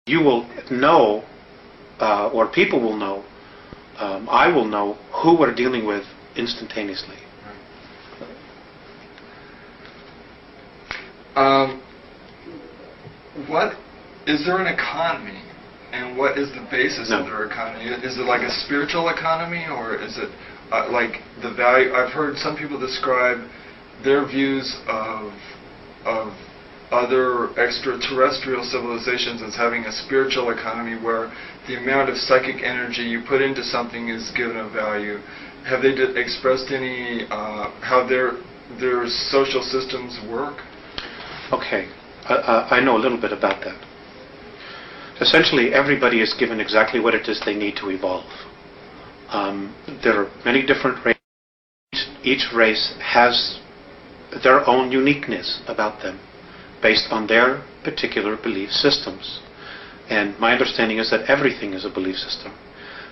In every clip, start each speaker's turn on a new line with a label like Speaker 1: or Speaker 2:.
Speaker 1: You will know, or people will know, I will know who we're dealing with instantaneously.
Speaker 2: What is there an economy, and what is the basis of their economy? Is it like a spiritual economy, or is it like the value? I've heard some people describe their views of other extraterrestrial civilizations as having a spiritual economy where the amount of psychic energy you put into something is given a value. Have they expressed any how their social systems work?
Speaker 1: Okay, I know a little bit about that. Essentially, everybody is given exactly what it is they need to evolve. There are many different races. Each race has their own uniqueness about them, based on their particular belief systems. And my understanding is that everything is a belief system.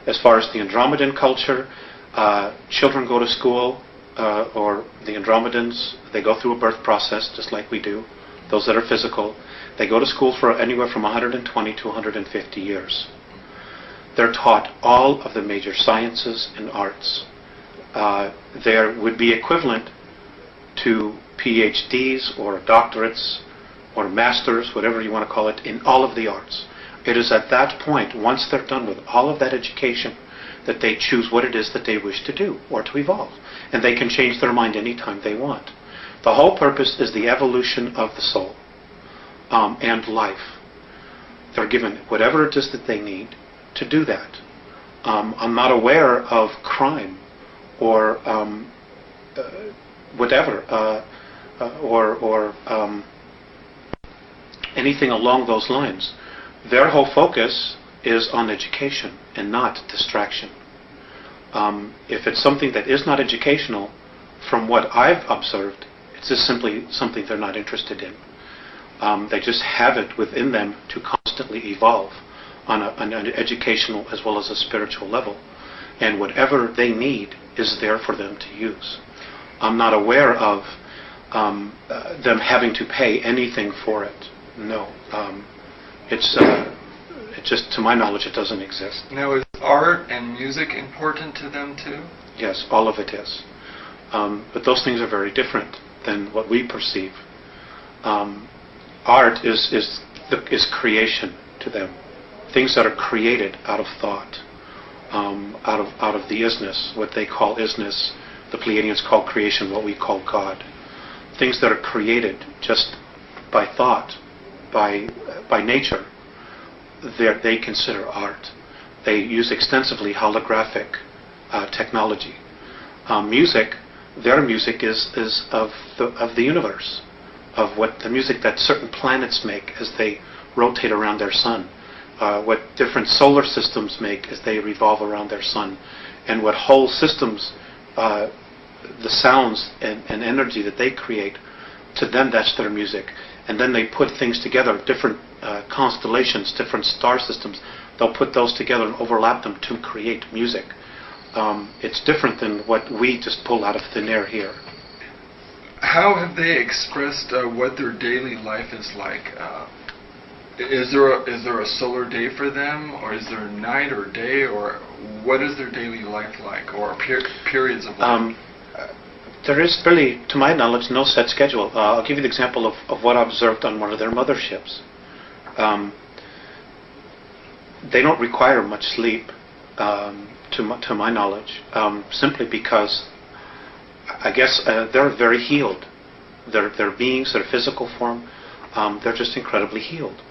Speaker 1: As far as the Andromedan culture, children go to school, or the Andromedans, they go through a birth process just like we do. Those that are physical, they go to school for anywhere from 120 to 150 years. They're taught all of the major sciences and arts. There would be equivalent to PhDs or doctorates or masters, whatever you want to call it, in all of the arts. It is at that point, once they're done with all of that education, that they choose what it is that they wish to do or to evolve. And they can change their mind anytime they want. The whole purpose is the evolution of the soul and life. They're given whatever it is that they need to do that. I'm not aware of crime or whatever, or anything along those lines. Their whole focus is on education and not distraction. If it's something that is not educational, from what I've observed, it's just simply something they're not interested in. They just have it within them to constantly evolve on an educational as well as a spiritual level. And whatever they need is there for them to use. I'm not aware of them having to pay anything for it. No. It's just, to my knowledge, it doesn't exist.
Speaker 2: Now, is art and music important to them too?
Speaker 1: Yes, all of it is. But those things are very different than what we perceive. Art is creation to them. Things that are created out of thought, out of the isness, what they call isness. The Pleiadians call creation what we call God. Things that are created just by thought, by nature, they consider art. They use extensively holographic technology. Music, their music is of the universe, of what the music that certain planets make as they rotate around their sun, what different solar systems make as they revolve around their sun, and what whole systems, the sounds and energy that they create, to them that's their music. And then they put things together, different constellations, different star systems. They'll put those together and overlap them to create music. It's different than what we just pull out of thin air here.
Speaker 2: How have they expressed what their daily life is like? Is there a solar day for them, or is there night or day, or what is their daily life like, or periods of life?
Speaker 1: There is really, to my knowledge, no set schedule. I'll give you the example of what I observed on one of their motherships. They don't require much sleep, to my knowledge, simply because I guess they're very healed. Their beings, their physical form, they're just incredibly healed.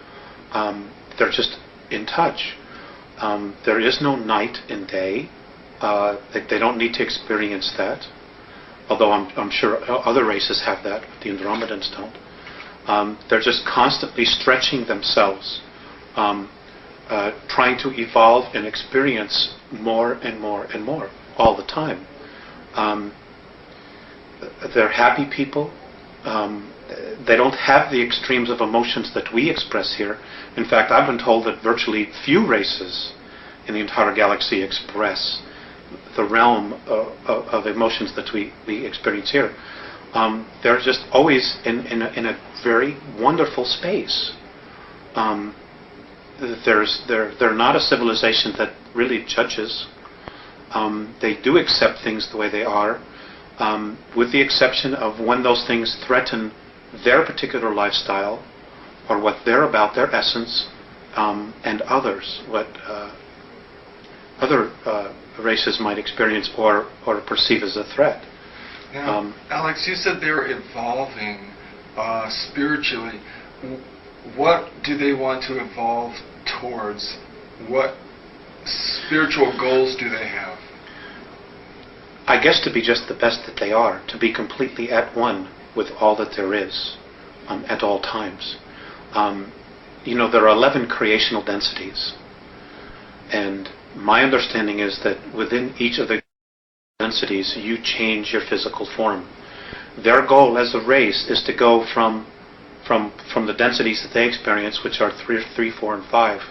Speaker 1: They're just in touch. There is no night and day. They don't need to experience that. Although I'm sure other races have that, but the Andromedans don't. They're just constantly stretching themselves, trying to evolve and experience more and more and more all the time. They're happy people. They don't have the extremes of emotions that we express here. In fact, I've been told that virtually few races in the entire galaxy express the realm of emotions that we experience here. They're just always in a very wonderful space. they're not a civilization that really judges. They do accept things the way they are, with the exception of when those things threaten their particular lifestyle or what they're about, their essence, and others, what other races might experience or perceive as a threat.
Speaker 2: Now, Alex, you said they're evolving spiritually. What do they want to evolve towards? What spiritual goals do they have?
Speaker 1: I guess to be just the best that they are, to be completely at one with all that there is at all times. There are 11 creational densities, and my understanding is that within each of the densities you change your physical form. Their goal as a race is to go from the densities that they experience, which are 3, 4, and 5,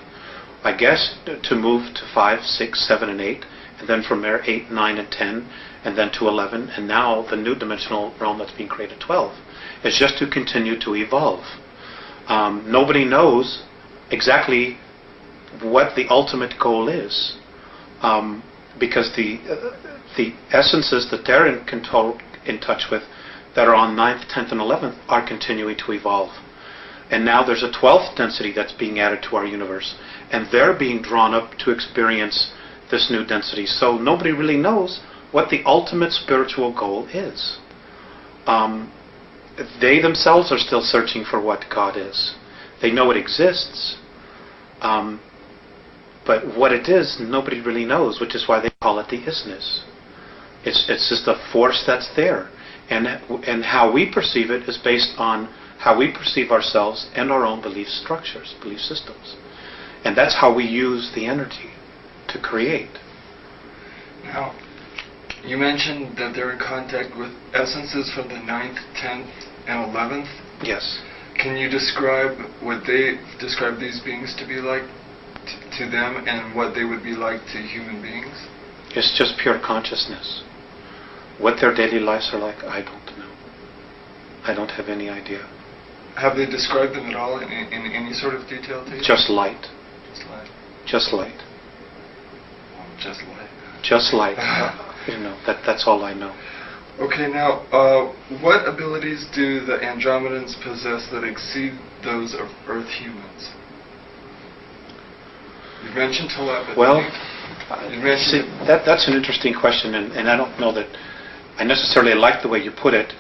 Speaker 1: I guess, to move to 5, 6, 7, and 8, and then from there 8, 9, and 10, and then to 11, and now the new dimensional realm that's being created, 12. It's just to continue to evolve. Nobody knows exactly what the ultimate goal is, because the essences that they're in touch with that are on 9th, 10th, and 11th are continuing to evolve. And now there's a 12th density that's being added to our universe, and they're being drawn up to experience this new density. So nobody really knows what the ultimate spiritual goal is. They themselves are still searching for what God is. They know it exists, but what it is, nobody really knows, which is why they call it the isness. It's just a force that's there. And how we perceive it is based on how we perceive ourselves and our own belief structures, belief systems. And that's how we use the energy to create.
Speaker 2: Now, you mentioned that they're in contact with essences from the 9th, 10th, and 11th.
Speaker 1: Yes.
Speaker 2: Can you describe what they describe these beings to be like to them, and what they would be like to human beings?
Speaker 1: It's just pure consciousness. What their daily lives are like, I don't know. I don't have any idea.
Speaker 2: Have they described them at all in any sort of detail to you?
Speaker 1: Just light.
Speaker 2: Just light.
Speaker 1: Just light.
Speaker 2: Oh, just light.
Speaker 1: Just light. That's all I know.
Speaker 2: Okay, now, what abilities do the Andromedans possess that exceed those of Earth humans? You mentioned telepathy.
Speaker 1: Well, that's an interesting question, and I don't know that I necessarily like the way you put it.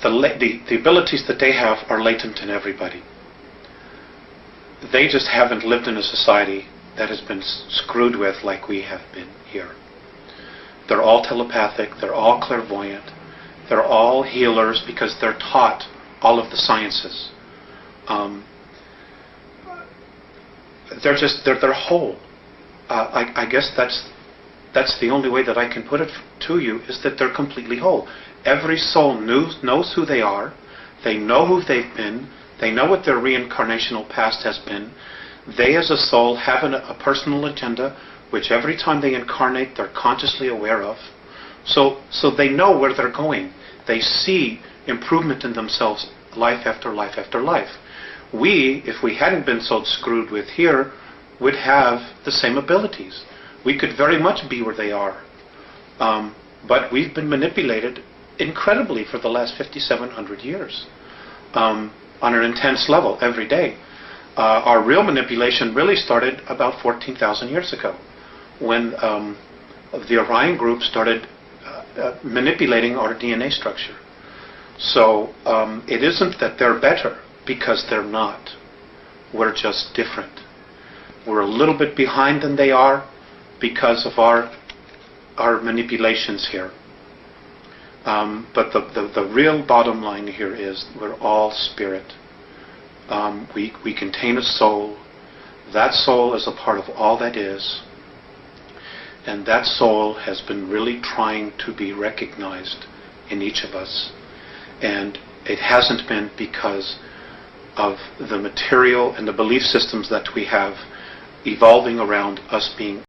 Speaker 1: The abilities that they have are latent in everybody. They just haven't lived in a society that has been screwed with like we have been here. They're all telepathic, they're all clairvoyant, they're all healers because they're taught all of the sciences. They're whole. I guess that's the only way that I can put it to you, is that they're completely whole. Every soul knows who they are, they know who they've been, they know what their reincarnational past has been. They as a soul have a personal agenda which every time they incarnate they're consciously aware of. So they know where they're going. They see improvement in themselves life after life after life. We, if we hadn't been so screwed with here, would have the same abilities. We could very much be where they are. But we've been manipulated incredibly for the last 5,700 years on an intense level every day. Our real manipulation really started about 14,000 years ago, when the Orion group started manipulating our DNA structure. So it isn't that they're better, because they're not. We're just different. We're a little bit behind than they are because of our manipulations here. But the real bottom line here is we're all spirit. We contain a soul. That soul is a part of all that is. And that soul has been really trying to be recognized in each of us. And it hasn't been because of the material and the belief systems that we have evolving around us being